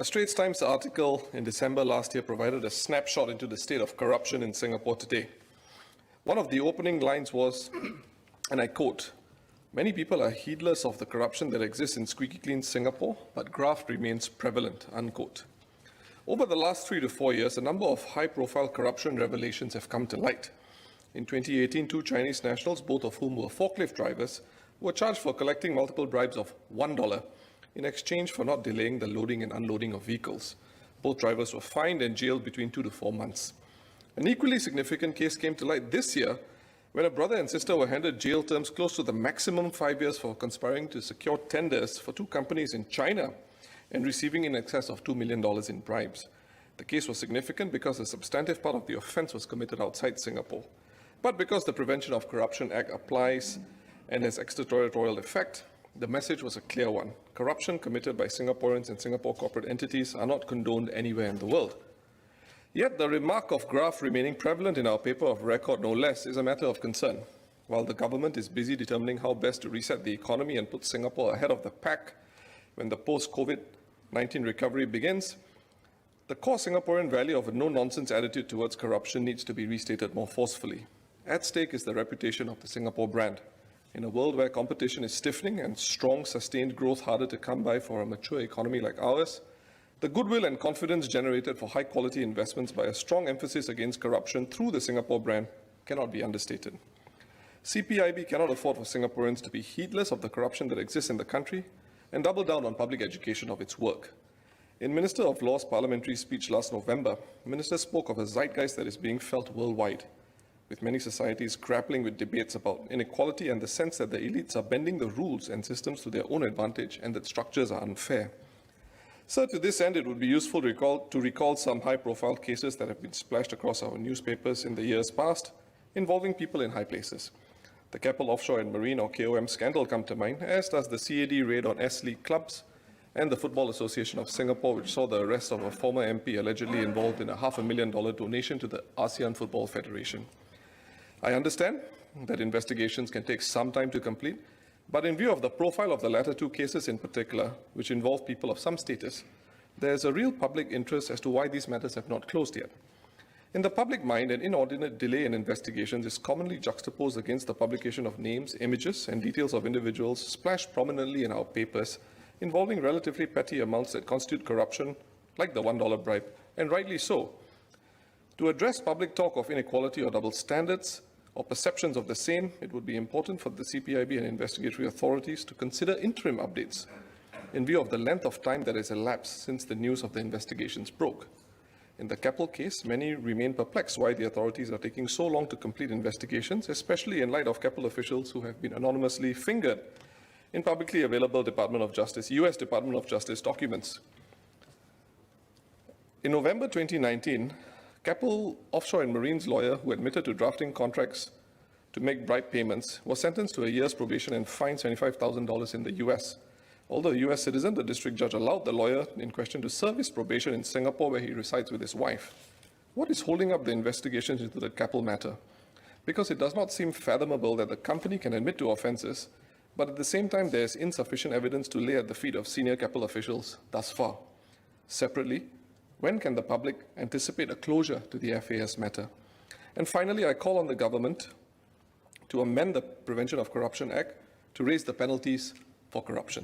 A Straits Times article in December last year provided a snapshot into the state of corruption in Singapore today. One of the opening lines was, and I quote, "Many people are heedless of the corruption that exists in squeaky clean Singapore, but graft remains prevalent," unquote. Over the last 3 to 4 years, a number of high-profile corruption revelations have come to light. In 2018, 2 Chinese nationals, both of whom were forklift drivers, were charged for collecting multiple bribes of $1 in exchange for not delaying the loading and unloading of vehicles. Both drivers were fined and jailed between 2 to 4 months. An equally significant case came to light this year when a brother and sister were handed jail terms close to the maximum 5 years for conspiring to secure tenders for 2 companies in China and receiving in excess of $2 million in bribes. The case was significant because a substantive part of the offence was committed outside Singapore. But because the Prevention of Corruption Act applies and has extraterritorial effect, the message was a clear one. Corruption committed by Singaporeans and Singapore corporate entities are not condoned anywhere in the world. Yet the remark of graft remaining prevalent in our paper of record, no less, is a matter of concern. While the government is busy determining how best to reset the economy and put Singapore ahead of the pack when the post-COVID-19 recovery begins, the core Singaporean value of a no-nonsense attitude towards corruption needs to be restated more forcefully. At stake is the reputation of the Singapore brand. In a world where competition is stiffening and strong, sustained growth harder to come by for a mature economy like ours, the goodwill and confidence generated for high-quality investments by a strong emphasis against corruption through the Singapore brand cannot be understated. CPIB cannot afford for Singaporeans to be heedless of the corruption that exists in the country and double down on public education of its work. In Minister of Law's parliamentary speech last November, the Minister spoke of a zeitgeist that is being felt worldwide, with many societies grappling with debates about inequality and the sense that the elites are bending the rules and systems to their own advantage and that structures are unfair. So to this end, it would be useful to recall some high-profile cases that have been splashed across our newspapers in the years past, involving people in high places. The Keppel Offshore and Marine, or KOM, scandal come to mind, as does the CAD raid on S-League clubs and the Football Association of Singapore, which saw the arrest of a former MP allegedly involved in a $500,000 donation to the ASEAN Football Federation. I understand that investigations can take some time to complete, but in view of the profile of the latter 2 cases in particular, which involve people of some status, there is a real public interest as to why these matters have not closed yet. In the public mind, an inordinate delay in investigations is commonly juxtaposed against the publication of names, images, and details of individuals splashed prominently in our papers involving relatively petty amounts that constitute corruption, like the $1 bribe, and rightly so. To address public talk of inequality or double standards, or perceptions of the same, it would be important for the CPIB and investigatory authorities to consider interim updates in view of the length of time that has elapsed since the news of the investigations broke. In the Keppel case, many remain perplexed why the authorities are taking so long to complete investigations, especially in light of Keppel officials who have been anonymously fingered in publicly available US Department of Justice documents. In November 2019, Keppel Offshore and Marine's lawyer, who admitted to drafting contracts to make bribe payments, was sentenced to a year's probation and fined $75,000 in the US. Although a US citizen, the district judge allowed the lawyer in question to serve his probation in Singapore, where he resides with his wife. What is holding up the investigations into the Keppel matter? Because it does not seem fathomable that the company can admit to offences, but at the same time there is insufficient evidence to lay at the feet of senior Keppel officials thus far. Separately, when can the public anticipate a closure to the FAS matter? And finally, I call on the government to amend the Prevention of Corruption Act to raise the penalties for corruption.